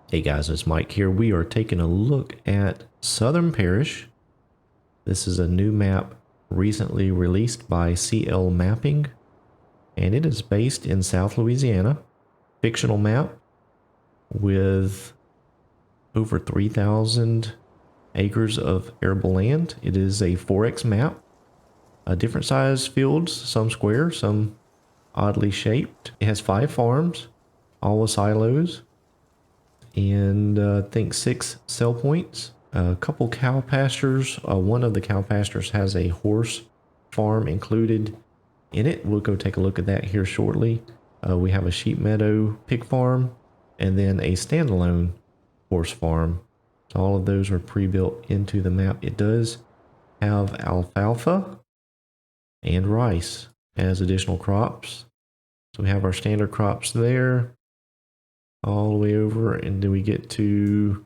Hey guys, it's Mike here. We are taking a look at Southern Parish. This is a new map recently released by CL Mapping, and it is based in South Louisiana. Fictional map with over 3,000 acres of arable land. It is a 4X map. Different size fields, some square, some oddly shaped. It has 5 farms, all with silos. And I think 6 sell points, a couple cow pastures. One of the cow pastures has a horse farm included in it. We'll go take a look at that here shortly. We have a sheep meadow pig farm and then a standalone horse farm. So all of those are pre-built into the map. It does have alfalfa and rice as additional crops. So we have our standard crops there. All the way over, and then we get to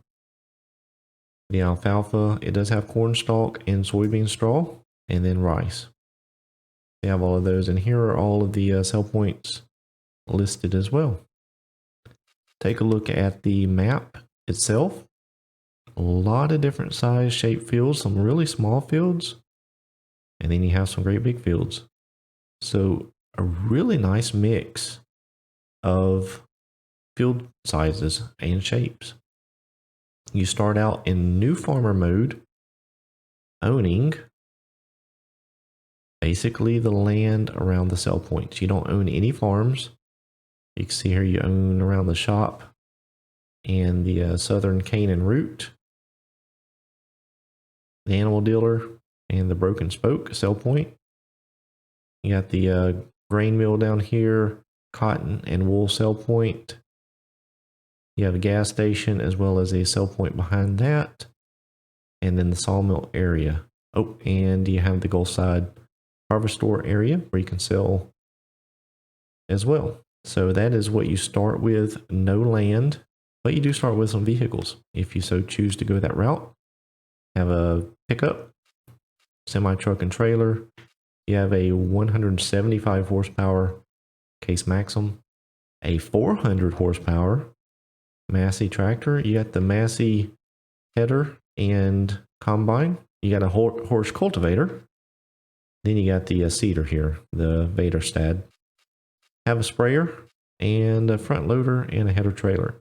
the alfalfa. It does have corn stalk and soybean straw, and then rice. We have all of those, and here are all of the sell points listed as well. Take a look at the map itself. A lot of different size shape fields, some really small fields, and then you have some great big fields. So a really nice mix of field sizes and shapes. You start out in new farmer mode, owning basically the land around the sell points. You don't own any farms. You can see here you own around the shop and the southern cane and root, the animal dealer, and the broken spoke sell point. You got the grain mill down here, cotton and wool sell point. You have a gas station as well as a sell point behind that. And then the sawmill area. Oh, and you have the Gulf Side harvest store area where you can sell as well. So that is what you start with. No land, but you do start with some vehicles if you so choose to go that route. Have a pickup, semi-truck and trailer. You have a 175 horsepower Case Maxim, a 400 horsepower Massey tractor. You got the Massey header and combine. You got a horse cultivator. Then you got the seeder here, the Vaderstad. Have a sprayer and a front loader and a header trailer.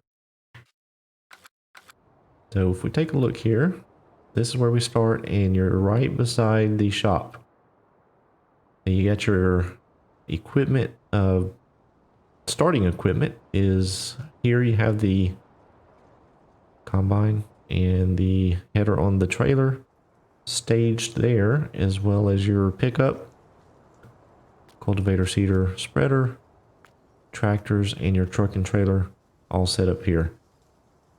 So if we take a look here, this is where we start, and you're right beside the shop. And you got your equipment. Starting equipment is here. You have the combine and the header on the trailer staged there, as well as your pickup, cultivator, seeder, spreader, tractors, and your truck and trailer all set up here.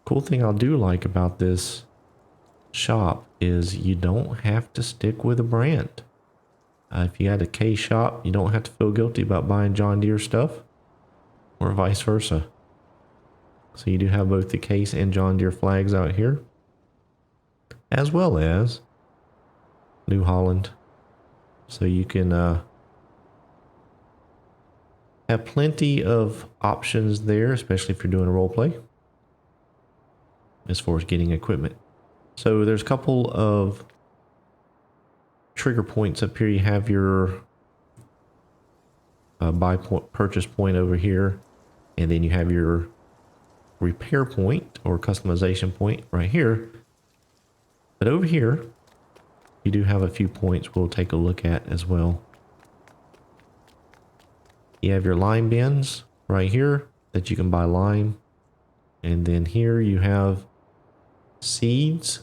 Cool thing I do like about this shop is you don't have to stick with a brand. If you had a K shop, you don't have to feel guilty about buying John Deere stuff, or vice versa. So you do have both the Case and John Deere flags out here, as well as New Holland. So you can have plenty of options there, especially if you're doing a role play as far as getting equipment. So there's a couple of trigger points up here. You have your buy point, purchase point over here, and then you have your repair point or customization point right here. But over here, you do have a few points we'll take a look at as well. You have your lime bins right here that you can buy lime. And then here you have seeds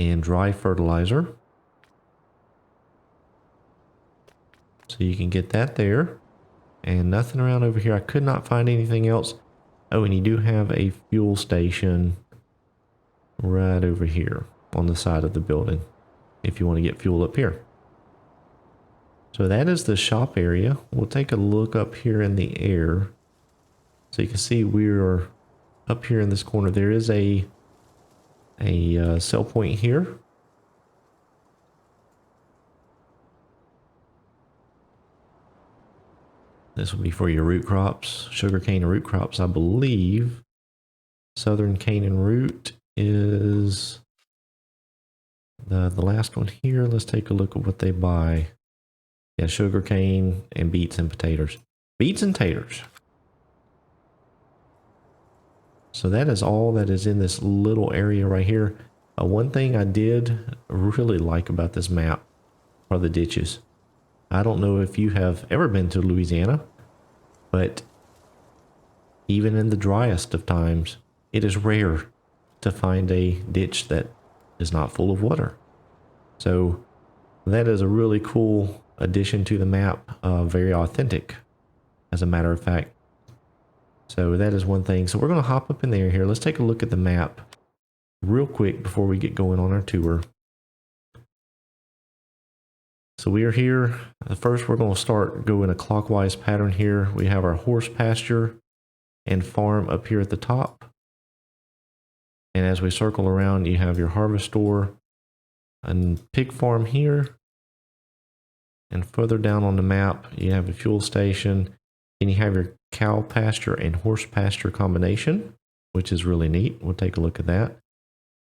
and dry fertilizer. So you can get that there. And nothing around over here. I could not find anything else. Oh, and you do have a fuel station right over here on the side of the building if you want to get fuel up here. So that is the shop area. We'll take a look up here in the air. So you can see we're up here in this corner. There is a sell point here. This will be for your root crops, sugarcane and root crops, I believe. Southern Canaan route is the last one here. Let's take a look at what they buy. Yeah, sugar cane and beets and potatoes. Beets and taters. So that is all that is in this little area right here. One thing I did really like about this map are the ditches. I don't know if you have ever been to Louisiana, but even in the driest of times, it is rare to find a ditch that is not full of water. So that is a really cool addition to the map, very authentic, as a matter of fact. So that is one thing. So we're going to hop up in the air here. Let's take a look at the map real quick before we get going on our tour. So we are here. First, we're going to start going a clockwise pattern here. We have our horse pasture and farm up here at the top. And as we circle around, you have your harvest store and pig farm here. And further down on the map, you have a fuel station. And you have your cow pasture and horse pasture combination, which is really neat. We'll take a look at that.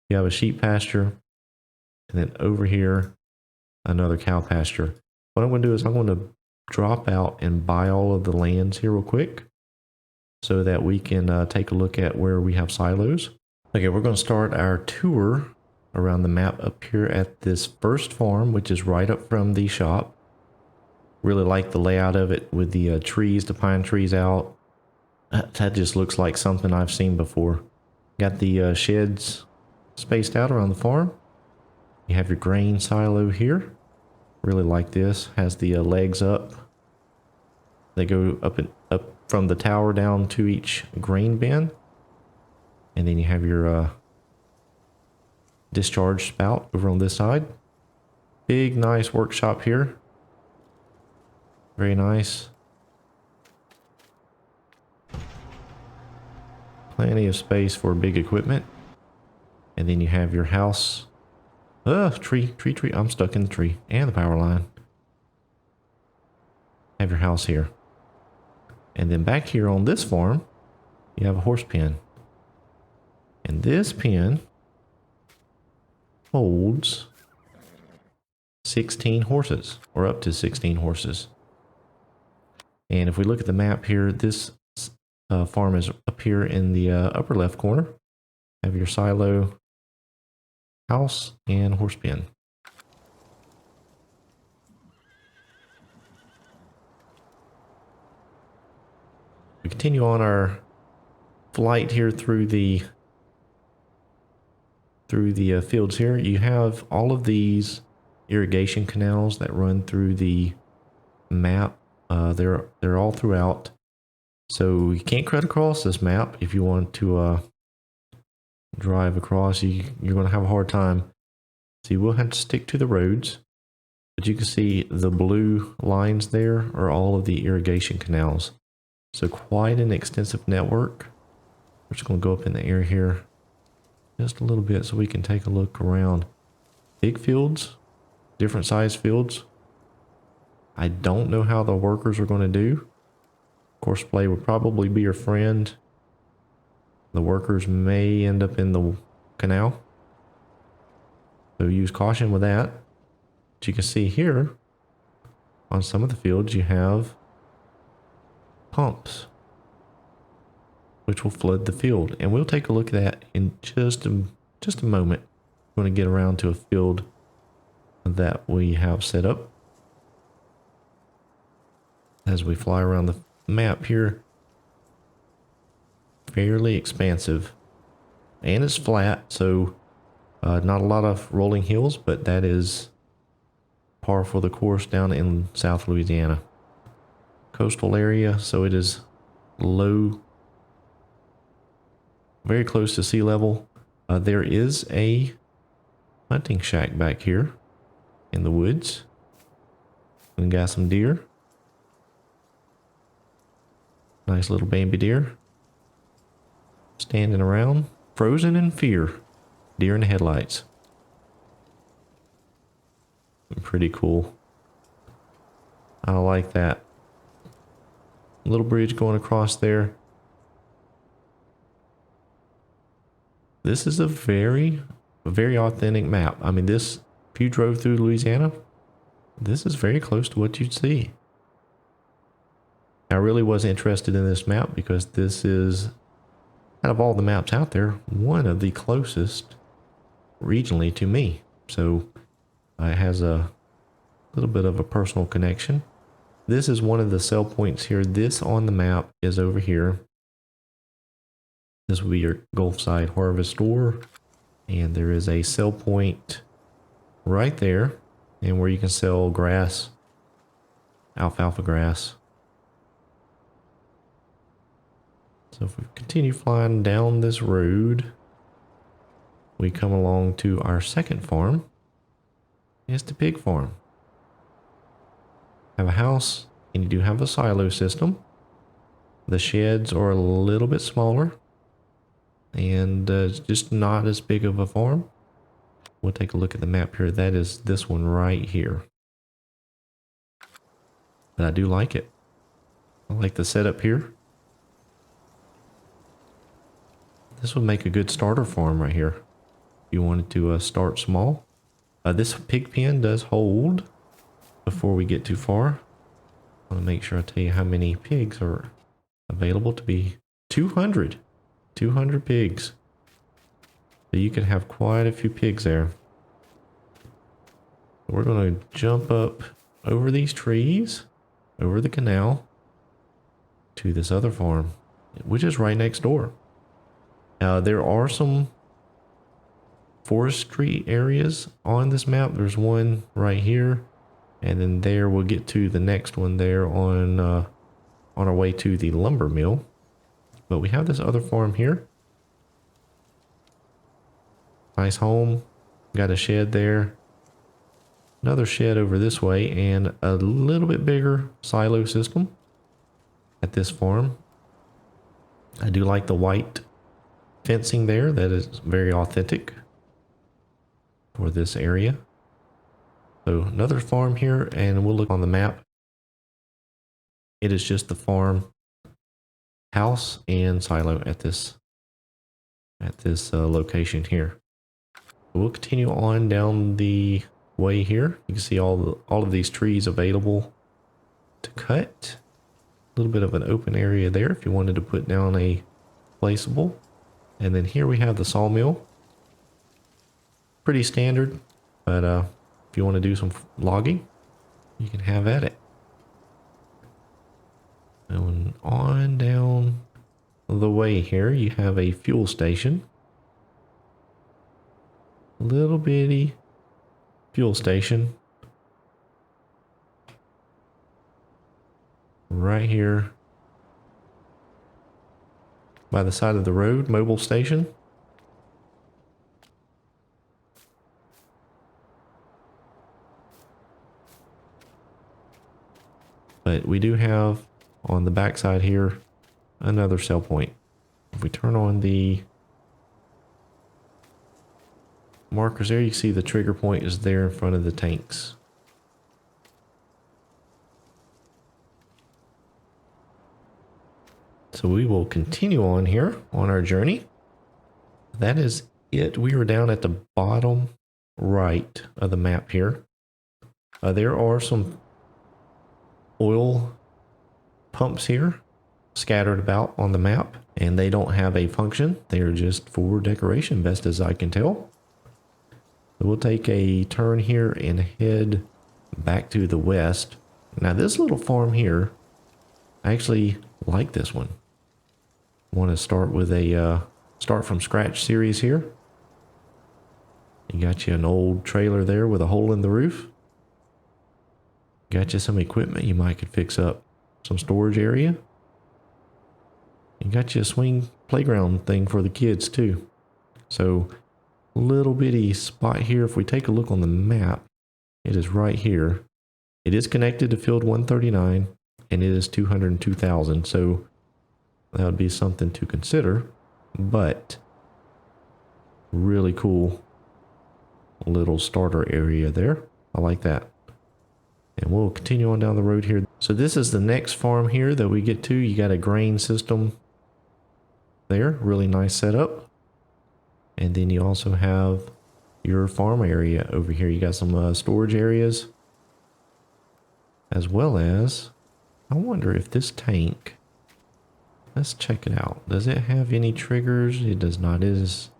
You have a sheep pasture. And then over here, another cow pasture. What I'm going to do is I'm going to drop out and buy all of the lands here real quick so that we can take a look at where we have silos. Okay, we're going to start our tour around the map up here at this first farm, which is right up from the shop. Really like the layout of it with the trees, the pine trees out. That just looks like something I've seen before. Got the sheds spaced out around the farm. You have your grain silo here. Really like this. Has the legs up. They go up from the tower down to each grain bin. And then you have your discharge spout over on this side. Big, nice workshop here. Very nice. Plenty of space for big equipment. And then you have your house. Tree. I'm stuck in the tree and the power line. Have your house here. And then back here on this farm, you have a horse pen. And this pen holds 16 horses, or up to 16 horses. And if we look at the map here, this farm is up here in the upper left corner. Have your silo, house, and horse pen. We continue on our flight here through the fields here. You have all of these irrigation canals that run through the map. They're all throughout. So you can't cut across this map. If you want to drive across, you're going to have a hard time. So you will have to stick to the roads. But you can see the blue lines there are all of the irrigation canals. So quite an extensive network. We're just going to go up in the air here just a little bit so we can take a look around. Big fields, different size fields. I don't know how the workers are going to do. Courseplay would probably be your friend. The workers may end up in the canal. So use caution with that. But you can see here on some of the fields you have pumps which will flood the field. And we'll take a look at that in just a moment. We're going to get around to a field that we have set up. As we fly around the map here, fairly expansive. And it's flat, so not a lot of rolling hills, but that is par for the course down in South Louisiana. Coastal area, so it is low, very close to sea level. There is a hunting shack back here in the woods. We got some deer. Nice little baby deer. Standing around, frozen in fear. Deer in the headlights. Pretty cool. I like that. Little bridge going across there. this is a very, very authentic map. I mean, this, if you drove through Louisiana, this is very close to what you'd see. I really was interested in this map because this is, out of all the maps out there, one of the closest regionally to me. So it has a little bit of a personal connection. This is one of the sell points here. This on the map is over here. This will be your Gulf Side Harvest store. And there is a sell point right there, and where you can sell grass, alfalfa grass. So if we continue flying down this road, we come along to our second farm. It's the pig farm. Have a house, and you do have a silo system. The sheds are a little bit smaller, and it's just not as big of a farm. We'll take a look at the map here. That is this one right here. But I do like it. I like the setup here. This would make a good starter farm right here. If you wanted to start small. This pig pen does hold. Before we get too far, I want to make sure I tell you how many pigs are available to be 200. 200 pigs. So you can have quite a few pigs there. We're going to jump up over these trees, over the canal, to this other farm, which is right next door. There are some forestry areas on this map. There's one right here, and then there we'll get to the next one there on our way to the lumber mill. But we have this other farm here. Nice home. Got a shed there. Another shed over this way, and a little bit bigger silo system at this farm. I do like the white fencing there. That is very authentic for this area. So another farm here, and we'll look on the map. It is just the farm, house, and silo at this location here. We'll continue on down the way here. You can see all of these trees available to cut. A little bit of an open area there if you wanted to put down a placeable. And then here we have the sawmill. Pretty standard, but if you want to do some logging, you can have at it. Going on down the way here, you have a fuel station. Little bitty fuel station. Right here. By the side of the road, mobile station. But we do have on the back side here another sell point. If we turn on the markers there, you see the trigger point is there in front of the tanks. So we will continue on here on our journey. That is it. We are down at the bottom right of the map here. There are some oil pumps here scattered about on the map, and they don't have a function. They are just for decoration, best as I can tell. So we'll take a turn here and head back to the west. Now this little farm here, I actually like this one. I want to start with a start from scratch series here. You got you an old trailer there with a hole in the roof. Got you some equipment you might could fix up. Some storage area. You got you a swing playground thing for the kids too. So little bitty spot here. If we take a look on the map, it is right here. It is connected to field 139 and it is 202,000. So that would be something to consider, but really cool little starter area there. I like that. And we'll continue on down the road here. So this is the next farm here that we get to. You got a grain system there. Really nice setup. And then you also have your farm area over here. You got some storage areas, as well as, I wonder if this tank, let's check it out. Does it have any triggers? It does not. It is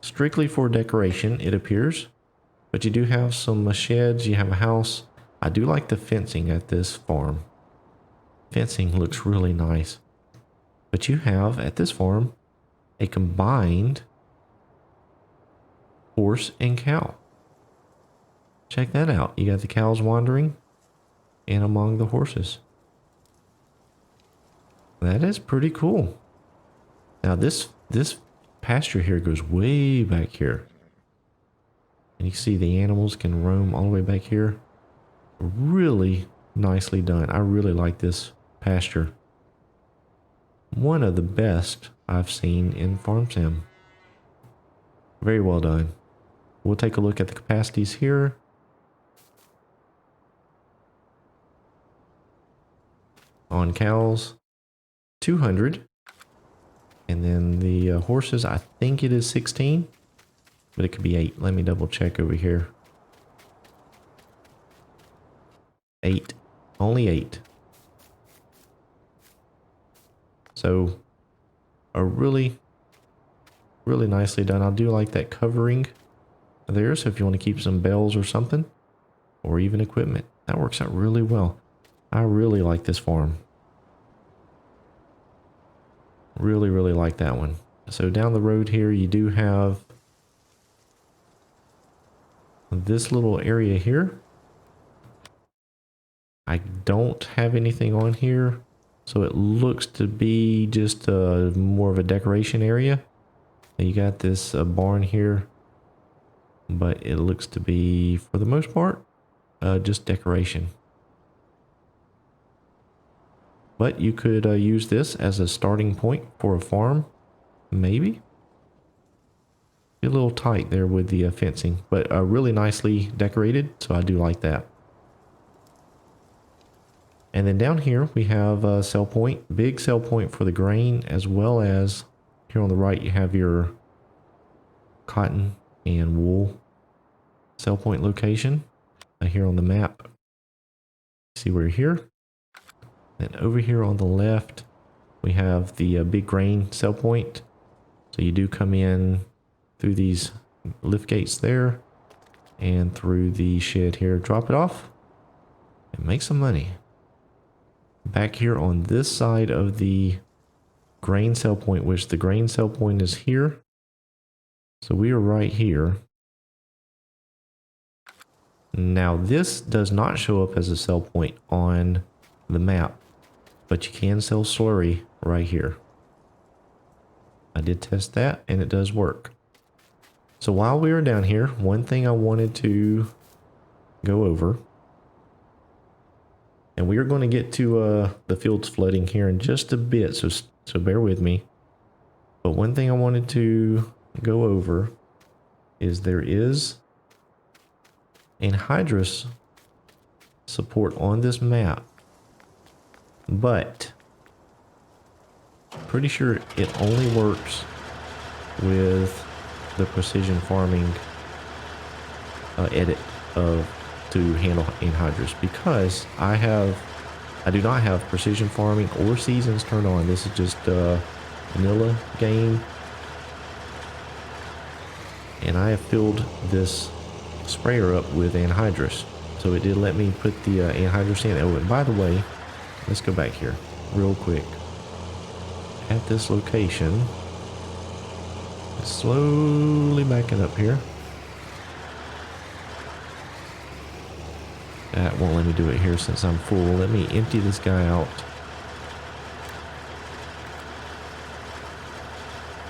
strictly for decoration, it appears. But you do have some sheds, you have a house. I do like the fencing at this farm. Fencing looks really nice. But you have, at this farm, a combined horse and cow. Check that out. You got the cows wandering in among the horses. That is pretty cool. Now this pasture here goes way back here. And you can see the animals can roam all the way back here. Really nicely done. I really like this pasture. One of the best I've seen in Farm Sim. Very well done. We'll take a look at the capacities here. On cows, 200. And then the horses, I think it is 16. But it could be 8. Let me double check over here. 8. Only 8. So, a really nicely done. I do like that covering there. So if you want to keep some bells or something, or even equipment, that works out really well. I really like this farm. Really like that one. So down the road here, you do have this little area here. I don't have anything on here, so it looks to be just more of a decoration area. You got this barn here, but it looks to be, for the most part, just decoration. But you could use this as a starting point for a farm, maybe. A little tight there with the fencing, but really nicely decorated, so I do like that. And then down here we have a sell point, big sell point for the grain, as well as here on the right you have your cotton and wool sell point location. Here on the map, see we're here. Then over here on the left we have the big grain sell point. So you do come in through these lift gates there and through the shed here, drop it off and make some money. Back here on this side of the grain sell point, which the grain sell point is here. So we are right here. Now this does not show up as a sell point on the map, but you can sell slurry right here. I did test that and it does work. So while we are down here, one thing I wanted to go over, and we are going to get to the fields flooding here in just a bit, so bear with me. But one thing I wanted to go over is there is anhydrous support on this map, but pretty sure it only works with the precision farming edit to handle anhydrous, because I do not have precision farming or seasons turned on. This is just a vanilla game, and I have filled this sprayer up with anhydrous, so it did let me put the anhydrous in. Oh, and by the way, let's go back here real quick. At this location, slowly backing up here. That won't let me do it here since I'm full. Let me empty this guy out.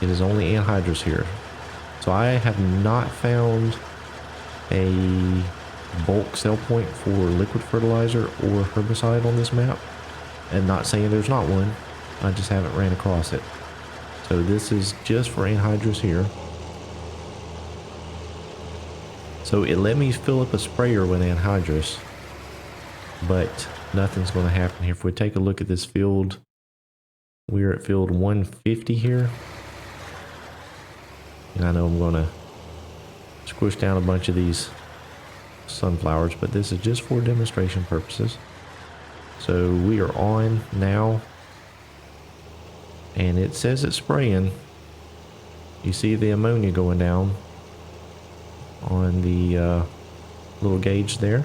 It is only anhydrous here. So I have not found a bulk sell point for liquid fertilizer or herbicide on this map. And not saying there's not one, I just haven't ran across it. So this is just for anhydrous here. So it let me fill up a sprayer with anhydrous, but nothing's going to happen here. If we take a look at this field, we're at field 150 here. And I know I'm going to squish down a bunch of these sunflowers, but this is just for demonstration purposes. So we are on now, and it says it's spraying. You see the ammonia going down on the little gauge there.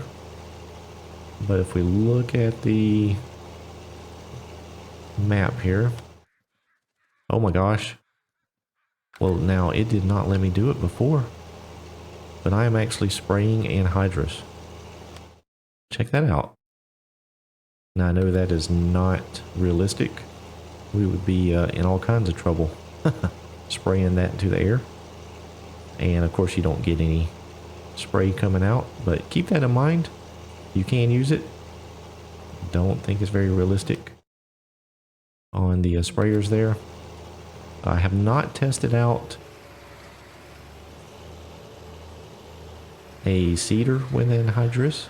But if we look at the map here, oh my gosh. Well, now it did not let me do it before, but I am actually spraying anhydrous. Check that out. Now I know that is not realistic. We would be in all kinds of trouble spraying that into the air. And of course you don't get any spray coming out, but keep that in mind. You can use it. Don't think it's very realistic on the sprayers there. I have not tested out a seeder with anhydrous,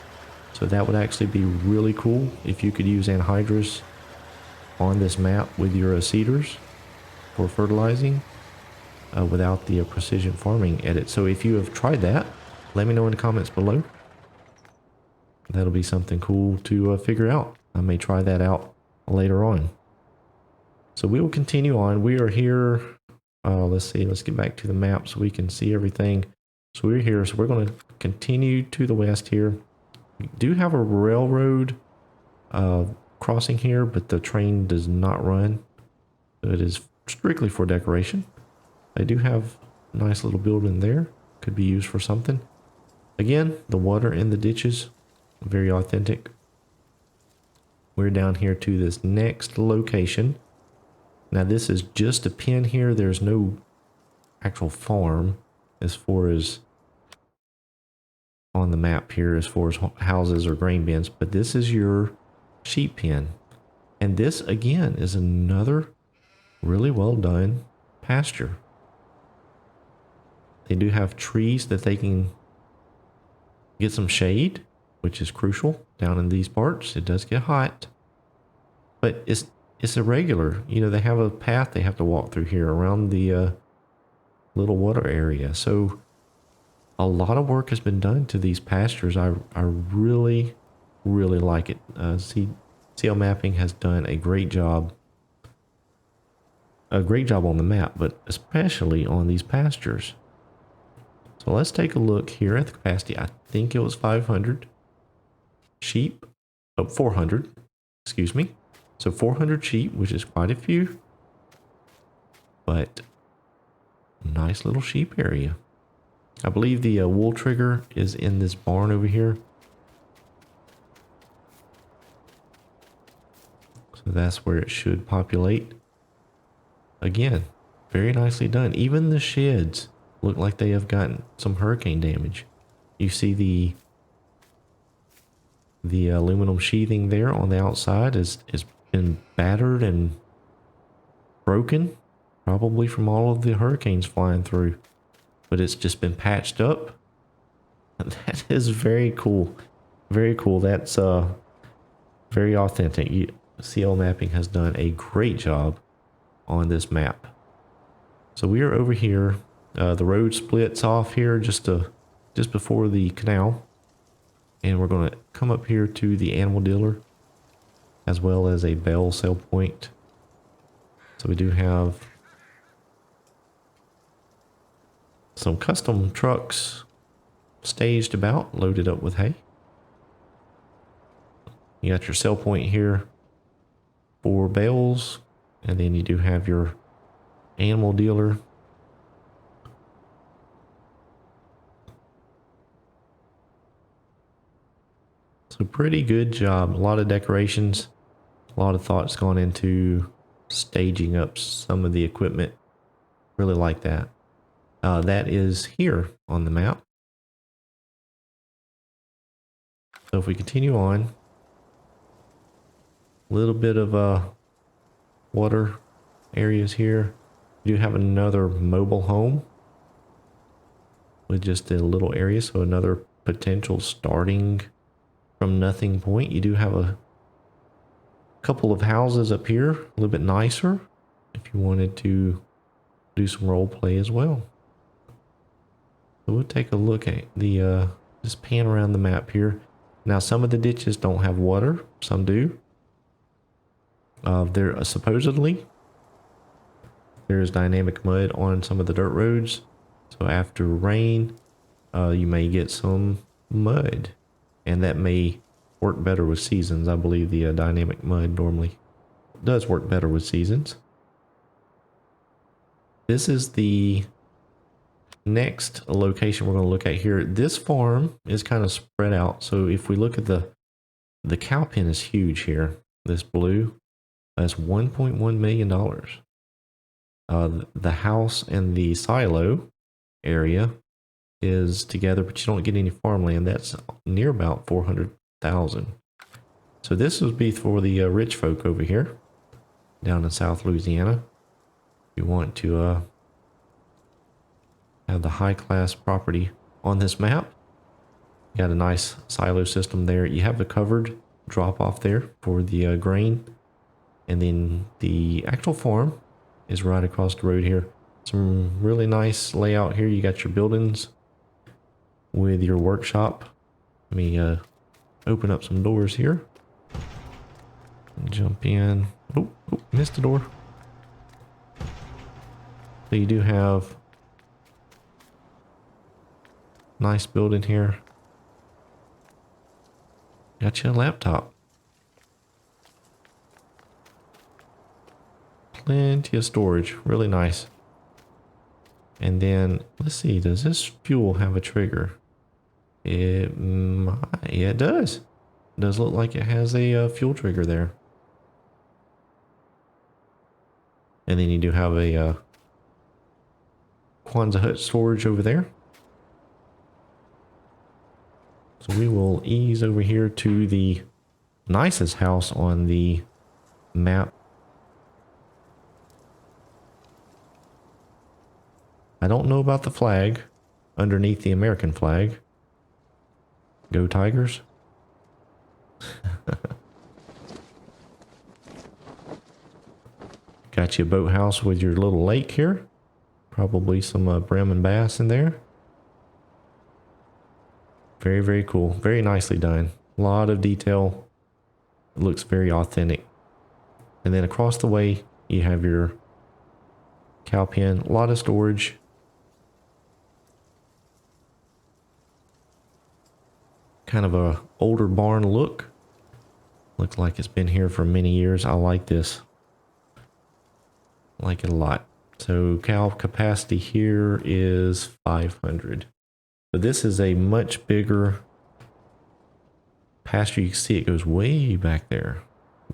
so that would actually be really cool if you could use anhydrous on this map with your seeders for fertilizing without the precision farming edit. So if you have tried that, let me know in the comments below. That'll be something cool to figure out. I may try that out later on. So we will continue on. We are here. Let's see. Let's get back to the map so we can see everything. So we're here. So we're going to continue to the west here. We do have a railroad crossing here, but the train does not run. So it is strictly for decoration. I do have a nice little building there. Could be used for something. Again, the water in the ditches, very authentic. We're down here to this next location. Now this is just a pin here. There's no actual farm as far as on the map here as far as houses or grain bins, but this is your sheep pen. And this again is another really well done pasture. They do have trees that they can get some shade, which is crucial down in these parts. It does get hot, but it's irregular. You know, they have a path they have to walk through here around the little water area. So a lot of work has been done to these pastures. I really, really like it. CL Mapping has done a great job. A great job on the map, but especially on these pastures. So let's take a look here at the capacity. I think it was 500 sheep. Oh, 400. Excuse me. So 400 sheep, which is quite a few. But nice little sheep area. I believe the wool trigger is in this barn over here. So that's where it should populate. Again, very nicely done. Even the sheds look like they have gotten some hurricane damage. You see the aluminum sheathing there on the outside is been battered and broken, probably from all of the hurricanes flying through. But it's just been patched up. That is very cool. Very cool. That's very authentic. CL Mapping has done a great job on this map. So we are over here. The road splits off here just before the canal, and we're going to come up here to the animal dealer as well as a bale sale point. So we do have some custom trucks staged about, loaded up with hay. You got your sell point here for bales, and then you do have your animal dealer. So pretty good job. A lot of decorations, a lot of thoughts gone into staging up some of the equipment. Really like that. That is here on the map. So if we continue on, a little bit of water areas here. You do have another mobile home with just a little area, so another potential starting from nothing point. You do have a couple of houses up here, a little bit nicer if you wanted to do some role play as well. So we'll take a look at the, just pan around the map here. Now some of the ditches don't have water, some do. There supposedly there is dynamic mud on some of the dirt roads. So after rain, you may get some mud, and that may work better with seasons. I believe the dynamic mud normally does work better with seasons. This is the next location we're going to look at here. This farm is kind of spread out. So if we look at the cow pen is huge here. This blue, that's $1.1 million. The house and the silo area is together, but you don't get any farmland. That's near about 400,000. So this would be for the rich folk over here down in South Louisiana. You want to have the high class property on this map. You got a nice silo system there. You have the covered drop off there for the grain, and then the actual farm is right across the road here. Some really nice layout here. You got your buildings with your workshop. Let me open up some doors here. Jump in. Oh, missed the door. So you do have nice building here. Got you a laptop. Plenty of storage. Really nice. And then, let's see, does this fuel have a trigger? Yeah, it does. It does look like it has a fuel trigger there. And then you do have a Kwanzaa hut storage over there. So we will ease over here to the nicest house on the map. I don't know about the flag underneath the American flag. Go Tigers. Got you a boathouse with your little lake here. Probably some brim and bass in there. Very, very cool. Very nicely done. A lot of detail. It looks very authentic. And then across the way, you have your cow pen. A lot of storage. Kind of a older barn look. Looks like it's been here for many years. I like this. I like it a lot. So cow capacity here is 500. So this is a much bigger pasture. You can see it goes way back there.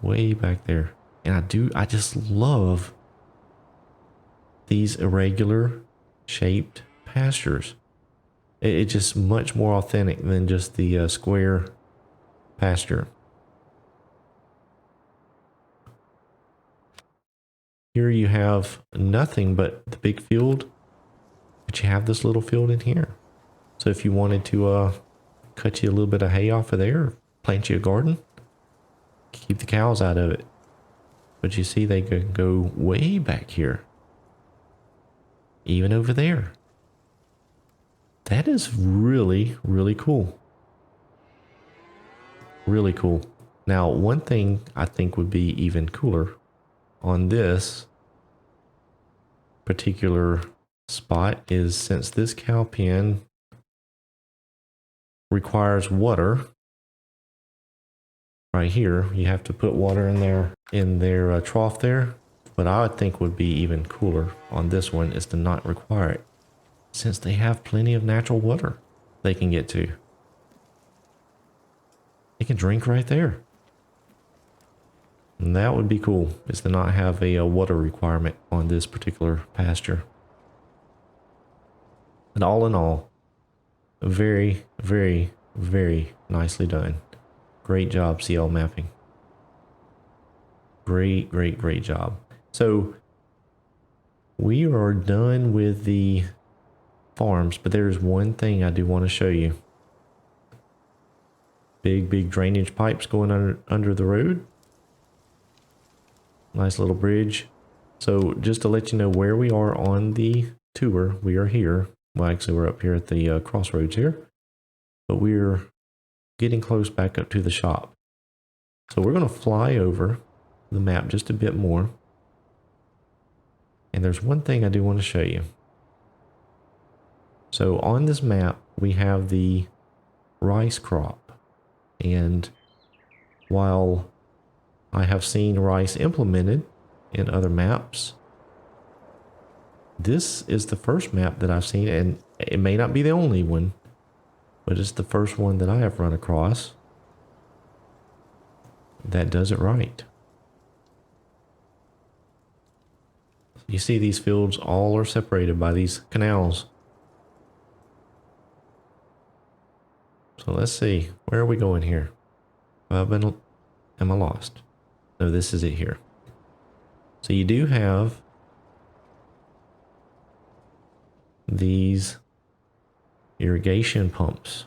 Way back there. And I just love these irregular shaped pastures. It's just much more authentic than just the square pasture. Here you have nothing but the big field, but you have this little field in here. So if you wanted to cut you a little bit of hay off of there, plant you a garden, keep the cows out of it. But you see they could go way back here. Even over there. That is really, really cool. Really cool. Now, one thing I think would be even cooler on this particular spot is, since this cow pen requires water right here, you have to put water in their trough there. What I would think would be even cooler on this one is to not require it, since they have plenty of natural water they can get to. They can drink right there. And that would be cool, is to not have a water requirement on this particular pasture. And all in all, very, very, very nicely done. Great job, CL mapping. Great, great, great job. So we are done with the farms, but there's one thing I do want to show you. Big drainage pipes going under the road. Nice little bridge. So just to let you know where we are on the tour, we are here. Well, actually, we're up here at the crossroads here, but we're getting close back up to the shop. So we're going to fly over the map just a bit more. And there's one thing I do want to show you. So on this map, we have the rice crop. And while I have seen rice implemented in other maps, this is the first map that I've seen, and it may not be the only one, but it's the first one that I have run across that does it right. You see these fields all are separated by these canals. So let's see, where are we going here? Am I lost? No, this is it here. So you do have these irrigation pumps.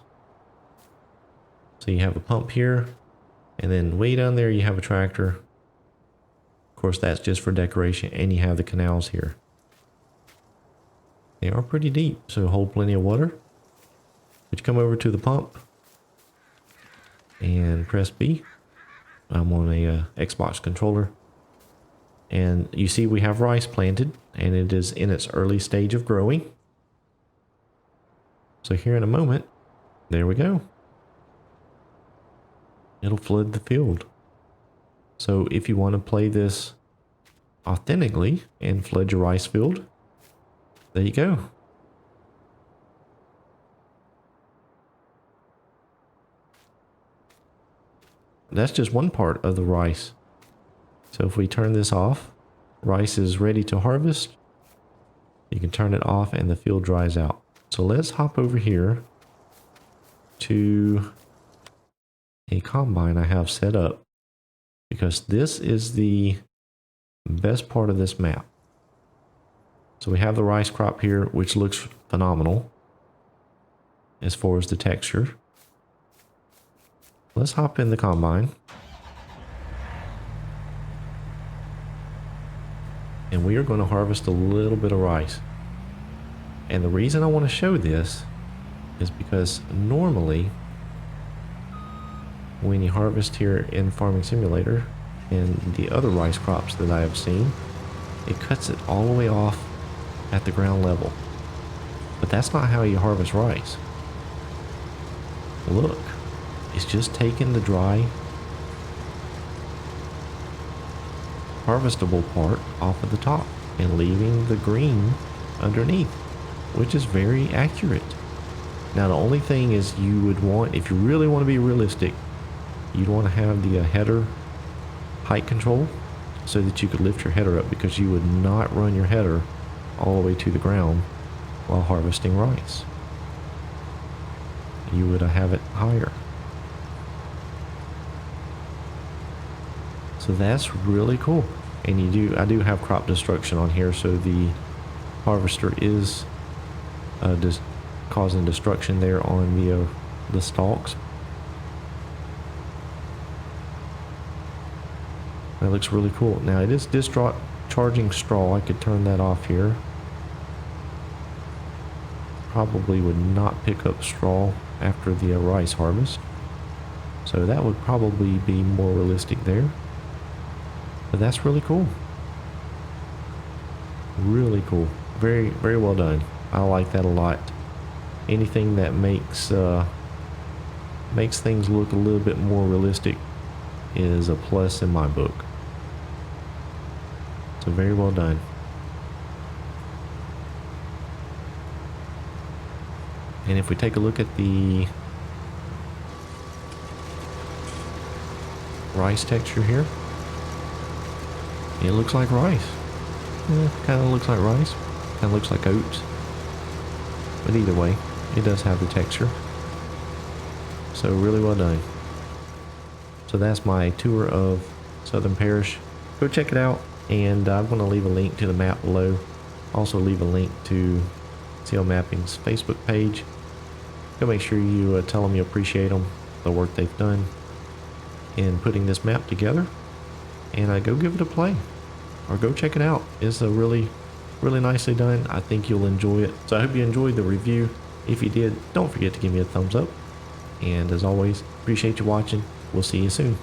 So you have a pump here, and then way down there you have a tractor. Of course, that's just for decoration, and you have the canals here. They are pretty deep, so hold plenty of water. But you come over to the pump and press B. I'm on a Xbox controller. And you see we have rice planted, and it is in its early stage of growing. So here in a moment, there we go. It'll flood the field. So if you want to play this authentically and flood your rice field, there you go. That's just one part of the rice. So if we turn this off, rice is ready to harvest. You can turn it off and the field dries out. So let's hop over here to a combine I have set up, because this is the best part of this map. So we have the rice crop here, which looks phenomenal as far as the texture. Let's hop in the combine. And we are going to harvest a little bit of rice. And the reason I want to show this is because normally when you harvest here in Farming Simulator and the other rice crops that I have seen, it cuts it all the way off at the ground level. But that's not how you harvest rice. Look, it's just taking the dry harvestable part off of the top and leaving the green underneath, which is very accurate. Now the only thing is you would want, if you really want to be realistic, you'd want to have the header height control so that you could lift your header up, because you would not run your header all the way to the ground while harvesting rice. You would have it higher. So that's really cool. And I do have crop destruction on here, so the harvester is just causing destruction there on the stalks. That looks really cool. Now it is discharging straw. I could turn that off here. Probably would not pick up straw after the rice harvest. So that would probably be more realistic there. But that's really cool. Really cool. Very, very well done. I like that a lot. Anything that makes things look a little bit more realistic is a plus in my book. So very well done. And if we take a look at the rice texture here, it looks like rice. Yeah, kind of looks like rice. Kind of looks like oats. But either way, it does have the texture. So really well done. So that's my tour of Southern Parish. Go check it out. And I'm going to leave a link to the map below. Also leave a link to CL Mapping's Facebook page. Go make sure you tell them you appreciate them, the work they've done in putting this map together. And go give it a play. Or go check it out. It's a really really nicely done. I think you'll enjoy it. So I hope you enjoyed the review. If you did, don't forget to give me a thumbs up. And as always, appreciate you watching. We'll see you soon.